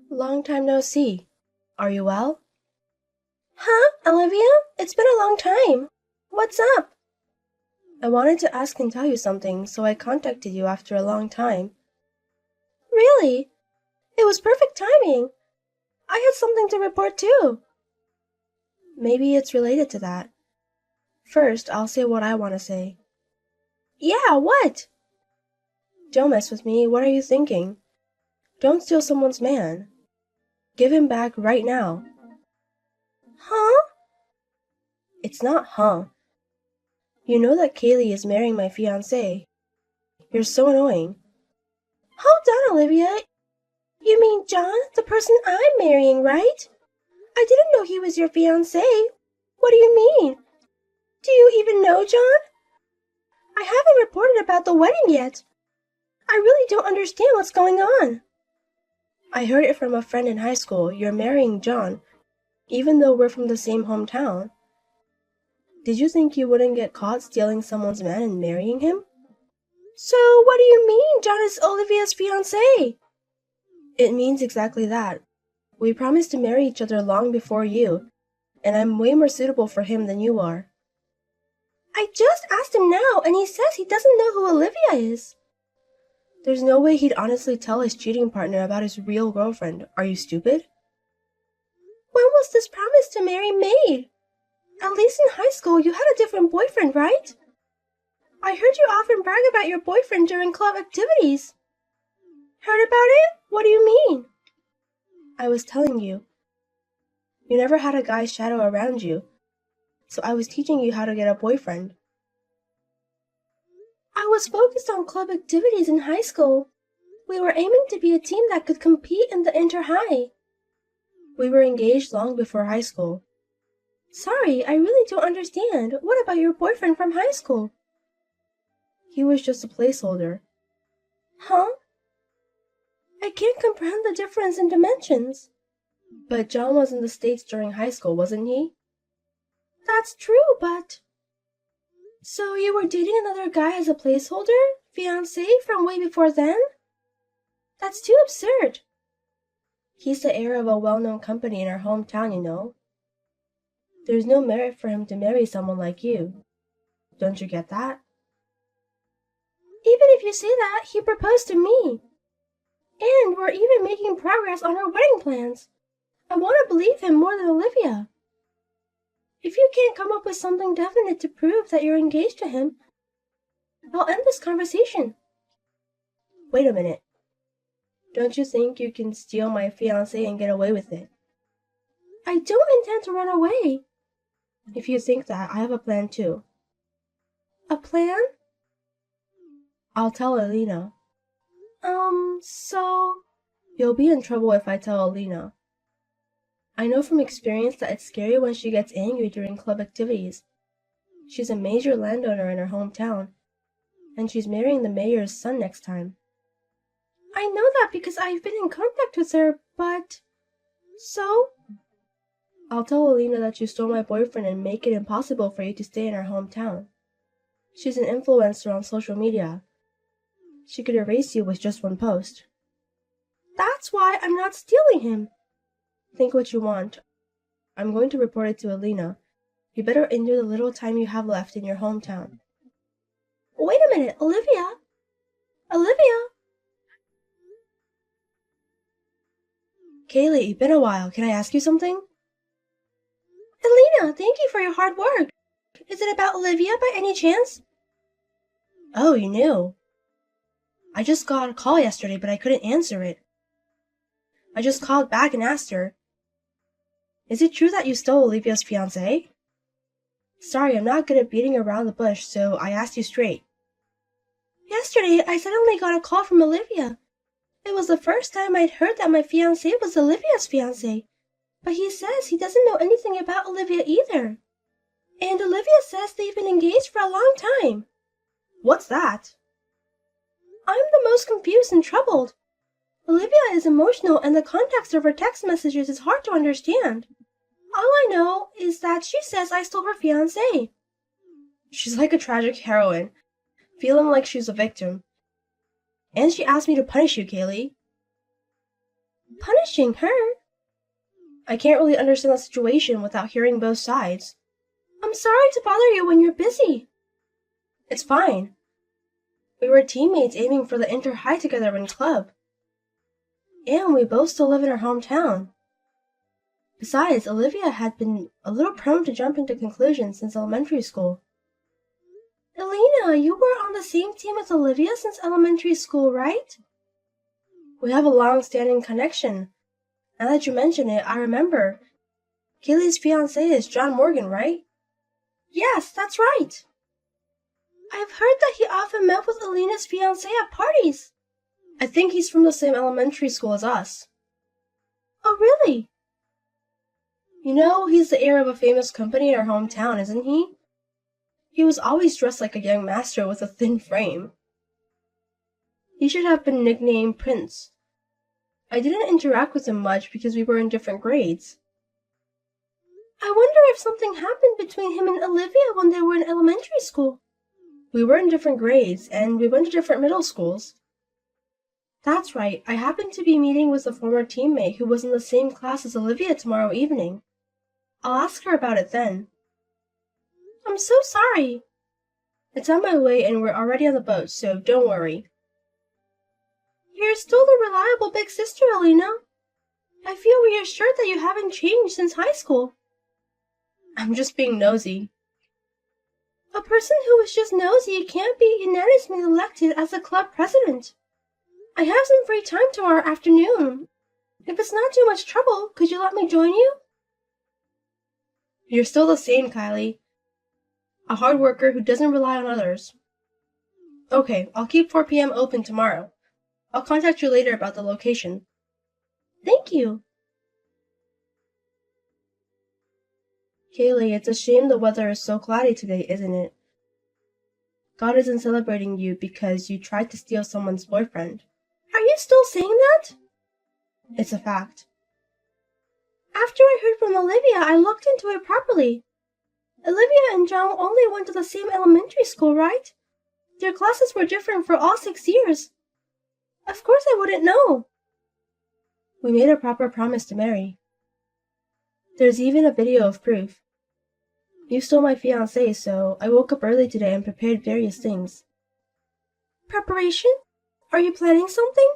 Long time no see. Are you well? Huh, Olivia? It's been a long time. What's up? I wanted to ask and tell you something, so I contacted you after a long time. Really? It was perfect timing. I had something to report too. Maybe it's related to that. First, I'll say what I want to say. Yeah, what? Don't mess with me. What are you thinking? Don't steal someone's man. Give him back right now. Huh? It's not huh. You know that Kaylee is marrying my fiancé. You're so annoying. Hold on, Olivia. You mean John, the person I'm marrying, right? I didn't know he was your fiancé. What do you mean? Do you even know John? I haven't reported about the wedding yet. I really don't understand what's going on. I heard it from a friend in high school. You're marrying John, even though we're from the same hometown. Did you think you wouldn't get caught stealing someone's man and marrying him? So, what do you mean John is Olivia's fiancé? It means exactly that. We promised to marry each other long before you, and I'm way more suitable for him than you are. I just asked him now, and he says he doesn't know who Olivia is. There's no way he'd honestly tell his cheating partner about his real girlfriend. Are you stupid? When was this promise to marry made? At least in high school you had a different boyfriend, right? I heard you often brag about your boyfriend during club activities. Heard about it? What do you mean? I was telling you. You never had a guy's shadow around you, so I was teaching you how to get a boyfriend. I was focused on club activities in high school. We were aiming to be a team that could compete in the inter-high. We were engaged long before high school. Sorry, I really don't understand. What about your boyfriend from high school? He was just a placeholder. Huh? I can't comprehend the difference in dimensions. But John was in the States during high school, wasn't he? That's true, but... So you were dating another guy as a placeholder? Fiancé from way before then? That's too absurd. He's the heir of a well-known company in our hometown, you know. There's no merit for him to marry someone like you. Don't you get that? Even if you say that, he proposed to me. And we're even making progress on our wedding plans. I want to believe him more than Olivia. If you can't come up with something definite to prove that you're engaged to him, I'll end this conversation. Wait a minute. Don't you think you can steal my fiancé and get away with it? I don't intend to run away. If you think that, I have a plan too. A plan? I'll tell Alina. So... You'll be in trouble if I tell Alina. I know from experience that it's scary when she gets angry during club activities. She's a major landowner in her hometown, and she's marrying the mayor's son next time. I know that because I've been in contact with her, but... So? I'll tell Alina that you stole my boyfriend and make it impossible for you to stay in her hometown. She's an influencer on social media. She could erase you with just one post. That's why I'm not stealing him. Think what you want. I'm going to report it to Alina. You better endure the little time you have left in your hometown. Wait a minute, Olivia! Olivia! Kaylee, been a while. Can I ask you something? Alina, thank you for your hard work. Is it about Olivia by any chance? Oh, you knew. I just got a call yesterday, but I couldn't answer it. I just called back and asked her. Is it true that you stole Olivia's fiancé? Sorry, I'm not good at beating around the bush, so I asked you straight. Yesterday, I suddenly got a call from Olivia. It was the first time I'd heard that my fiancé was Olivia's fiancé, but he says he doesn't know anything about Olivia either. And Olivia says they've been engaged for a long time. What's that? I'm the most confused and troubled. Olivia is emotional and the context of her text messages is hard to understand. All I know is that she says I stole her fiancé. She's like a tragic heroine, feeling like she's a victim. And she asked me to punish you, Kaylee. Punishing her? I can't really understand the situation without hearing both sides. I'm sorry to bother you when you're busy. It's fine. We were teammates aiming for the inter-high together in club. And we both still live in our hometown. Besides, Olivia had been a little prone to jumping to conclusions since elementary school. Elena, you were on the same team as Olivia since elementary school, right? We have a long-standing connection. Now that you mention it, I remember. Kaylee's fiancé is John Morgan, right? Yes, that's right. I've heard that he often met with Elena's fiancé at parties. I think he's from the same elementary school as us. Oh, really? You know, he's the heir of a famous company in our hometown, isn't he? He was always dressed like a young master with a thin frame. He should have been nicknamed Prince. I didn't interact with him much because we were in different grades. I wonder if something happened between him and Olivia when they were in elementary school. We were in different grades, and we went to different middle schools. That's right, I happened to be meeting with a former teammate who was in the same class as Olivia tomorrow evening. I'll ask her about it then. I'm so sorry. It's on my way and we're already on the boat, so don't worry. You're still the reliable big sister, Elena. I feel reassured that you haven't changed since high school. I'm just being nosy. A person who is just nosy can't be unanimously elected as the club president. I have some free time tomorrow afternoon. If it's not too much trouble, could you let me join you? You're still the same, Kylie. A hard worker who doesn't rely on others. Okay, I'll keep 4 p.m. open tomorrow. I'll contact you later about the location. Thank you. Kaylee, it's a shame the weather is so cloudy today, isn't it? God isn't celebrating you because you tried to steal someone's boyfriend. Are you still saying that? It's a fact. After I heard from Olivia, I looked into it properly. Olivia and John only went to the same elementary school, right? Their classes were different for all 6 years. Of course I wouldn't know. We made a proper promise to marry. There's even a video of proof. You stole my fiancé, so I woke up early today and prepared various things. Preparation? Are you planning something?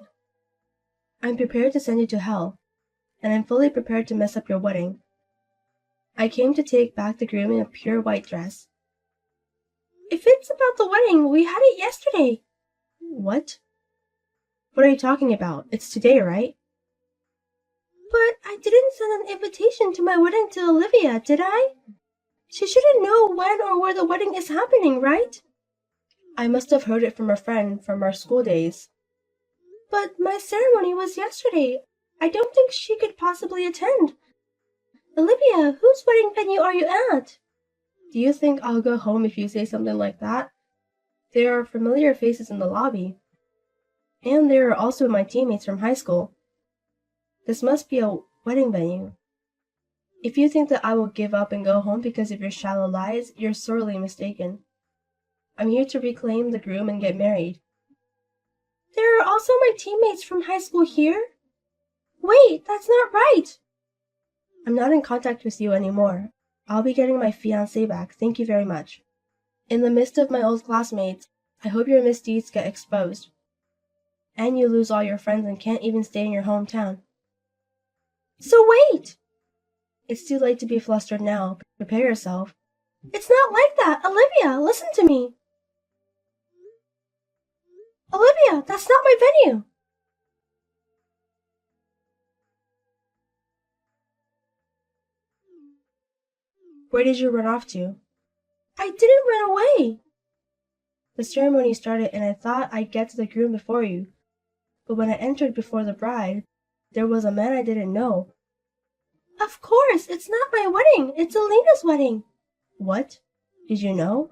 I'm prepared to send you to hell, and I'm fully prepared to mess up your wedding. I came to take back the groom in a pure white dress. If it's about the wedding, we had it yesterday. What? What are you talking about? It's today, right? But I didn't send an invitation to my wedding to Olivia, did I? She shouldn't know when or where the wedding is happening, right? I must have heard it from a friend from our school days. But my ceremony was yesterday. I don't think she could possibly attend. Olivia, whose wedding venue are you at? Do you think I'll go home if you say something like that? There are familiar faces in the lobby. And there are also my teammates from high school. This must be a wedding venue. If you think that I will give up and go home because of your shallow lies, you're sorely mistaken. I'm here to reclaim the groom and get married. There are also my teammates from high school here? Wait, that's not right. I'm not in contact with you anymore. I'll be getting my fiancé back, thank you very much. In the midst of my old classmates, I hope your misdeeds get exposed. And you lose all your friends and can't even stay in your hometown. So wait! It's too late to be flustered now. Prepare yourself. It's not like that. Olivia, listen to me. Olivia, that's not my venue. Where did you run off to? I didn't run away. The ceremony started and I thought I'd get to the groom before you. But when I entered before the bride, there was a man I didn't know. Of course, it's not my wedding. It's Elena's wedding. What? Did you know?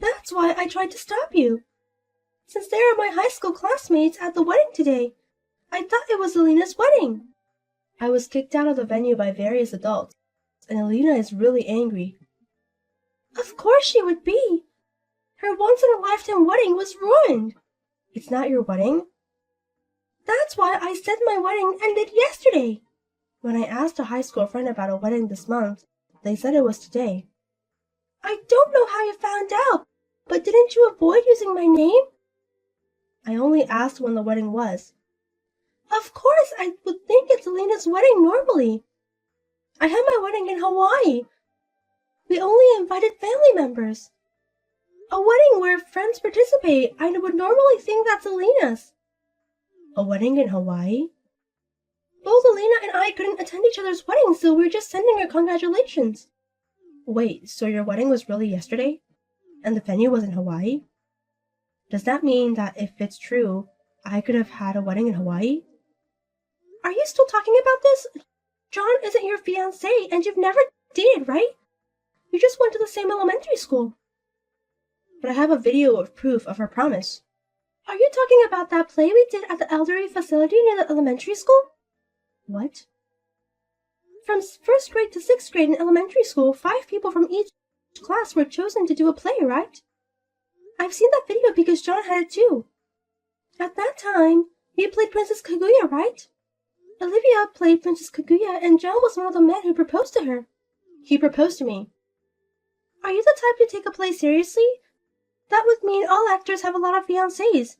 That's why I tried to stop you. Since they are my high school classmates at the wedding today, I thought it was Elena's wedding. I was kicked out of the venue by various adults, and Elena is really angry. Of course she would be. Her once-in-a-lifetime wedding was ruined. It's not your wedding? That's why I said my wedding ended yesterday. When I asked a high school friend about a wedding this month, they said it was today. I don't know how you found out, but didn't you avoid using my name? I only asked when the wedding was. Of course, I would think it's Alina's wedding normally. I had my wedding in Hawaii. We only invited family members. A wedding where friends participate, I would normally think that's Alina's. A wedding in Hawaii? Both Alina and I couldn't attend each other's weddings, so we're just sending her congratulations. Wait, so your wedding was really yesterday? And the venue was in Hawaii? Does that mean that if it's true, I could have had a wedding in Hawaii? Are you still talking about this? John isn't your fiancé, and you've never dated, right? You just went to the same elementary school. But I have a video of proof of our promise. Are you talking about that play we did at the elderly facility near the elementary school? What? From 1st grade to 6th grade in elementary school, 5 people from each class were chosen to do a play, right? I've seen that video because John had it too. At that time, you played Princess Kaguya, right? Olivia played Princess Kaguya, and John was one of the men who proposed to her. He proposed to me. Are you the type to take a play seriously? That would mean all actors have a lot of fiancés.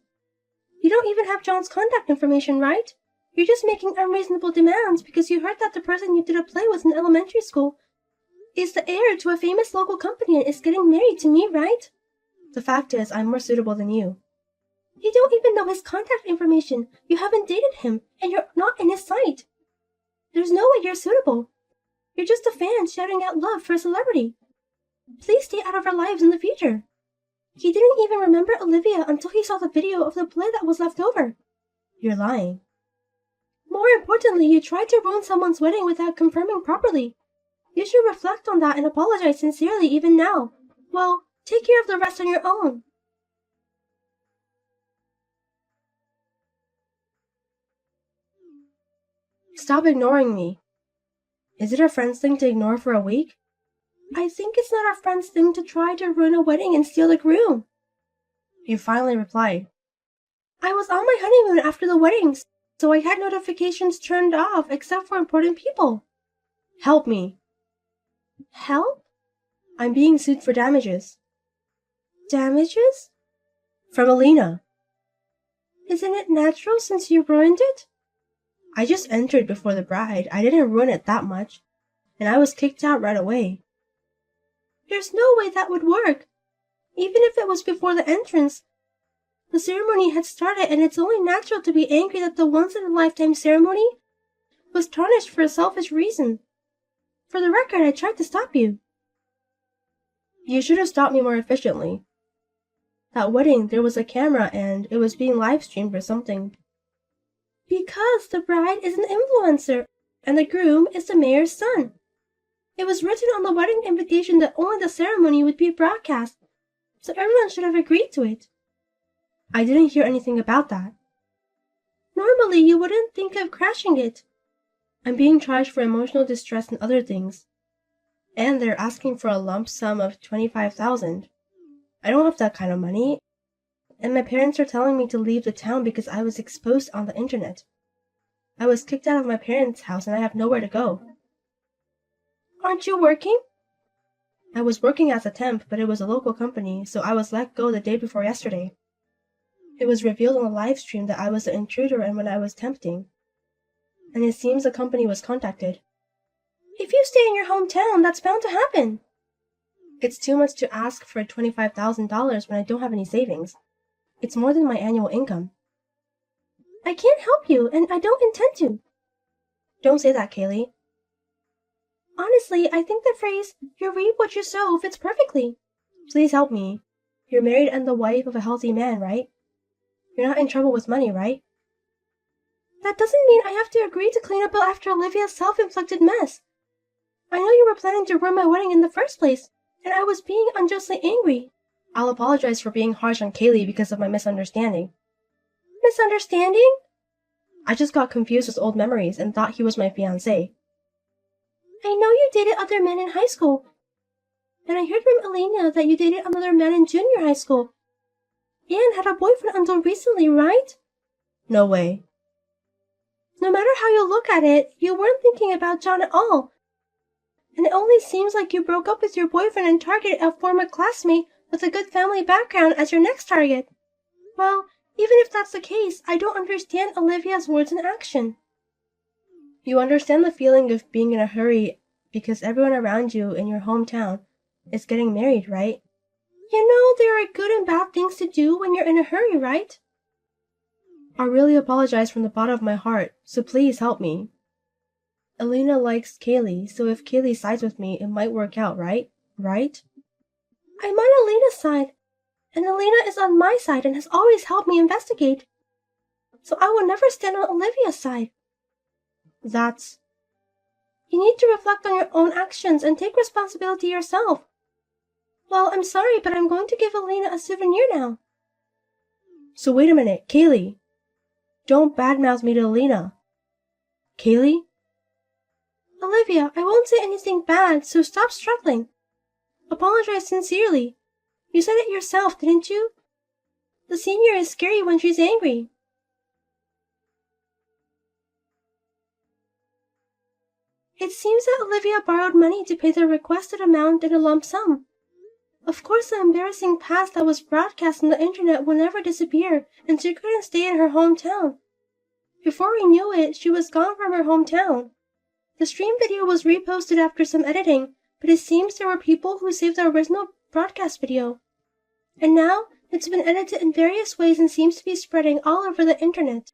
You don't even have John's contact information, right? You're just making unreasonable demands because you heard that the person you did a play with in elementary school is the heir to a famous local company and is getting married to me, right? The fact is, I'm more suitable than you. You don't even know his contact information. You haven't dated him, and you're not in his sight. There's no way you're suitable. You're just a fan shouting out love for a celebrity. Please stay out of our lives in the future. He didn't even remember Olivia until he saw the video of the play that was left over. You're lying. More importantly, you tried to ruin someone's wedding without confirming properly. You should reflect on that and apologize sincerely even now. Well, take care of the rest on your own. Stop ignoring me. Is it a friend's thing to ignore for a week? I think it's not a friend's thing to try to ruin a wedding and steal the groom. You finally replied. I was on my honeymoon after the wedding, so I had notifications turned off except for important people. Help me. Help? I'm being sued for damages. Damages? From Alina. Isn't it natural since you ruined it? I just entered before the bride. I didn't ruin it that much. And I was kicked out right away. There's no way that would work. Even if it was before the entrance. The ceremony had started, and it's only natural to be angry that the once-in-a-lifetime ceremony was tarnished for a selfish reason. For the record, I tried to stop you. You should have stopped me more efficiently. That wedding, there was a camera, and it was being live-streamed or something. Because the bride is an influencer, and the groom is the mayor's son. It was written on the wedding invitation that only the ceremony would be broadcast, so everyone should have agreed to it. I didn't hear anything about that. Normally, you wouldn't think of crashing it. I'm being charged for emotional distress and other things. And they're asking for a lump sum of $25,000. I don't have that kind of money. And my parents are telling me to leave the town because I was exposed on the internet. I was kicked out of my parents' house and I have nowhere to go. Aren't you working? I was working as a temp, but it was a local company, so I was let go the day before yesterday. It was revealed on the live stream that I was the intruder and when I was tempting. And it seems the company was contacted. If you stay in your hometown, that's bound to happen. It's too much to ask for $25,000 when I don't have any savings. It's more than my annual income. I can't help you, and I don't intend to. Don't say that, Kaylee. Honestly, I think the phrase, you reap what you sow, fits perfectly. Please help me. You're married and the wife of a healthy man, right? You're not in trouble with money, right? That doesn't mean I have to agree to clean up after Olivia's self-inflicted mess. I know you were planning to ruin my wedding in the first place, and I was being unjustly angry. I'll apologize for being harsh on Kaylee because of my misunderstanding. Misunderstanding? I just got confused with old memories and thought he was my fiancé. I know you dated other men in high school. And I heard from Elena that you dated another man in junior high school. And had a boyfriend until recently, right? No way. No matter how you look at it, you weren't thinking about John at all. And it only seems like you broke up with your boyfriend and targeted a former classmate with a good family background as your next target. Well, even if that's the case, I don't understand Olivia's words and action. You understand the feeling of being in a hurry because everyone around you in your hometown is getting married, right? You know there are good and bad things to do when you're in a hurry, right? I really apologize from the bottom of my heart, so please help me. Elena likes Kaylee, so if Kaylee sides with me, it might work out, right? Right? I'm on Elena's side, and Elena is on my side and has always helped me investigate. So I will never stand on Olivia's side. That's... You need to reflect on your own actions and take responsibility yourself. Well, I'm sorry, but I'm going to give Elena a souvenir now. So wait a minute, Kaylee. Don't badmouth me to Elena. Kaylee? Olivia, I won't say anything bad, so stop struggling. Apologize sincerely. You said it yourself, didn't you? The senior is scary when she's angry. It seems that Olivia borrowed money to pay the requested amount in a lump sum. Of course, the embarrassing past that was broadcast on the internet will never disappear, and she couldn't stay in her hometown. Before we knew it, she was gone from her hometown. The stream video was reposted after some editing, but it seems there were people who saved the original broadcast video. And now, it's been edited in various ways and seems to be spreading all over the internet.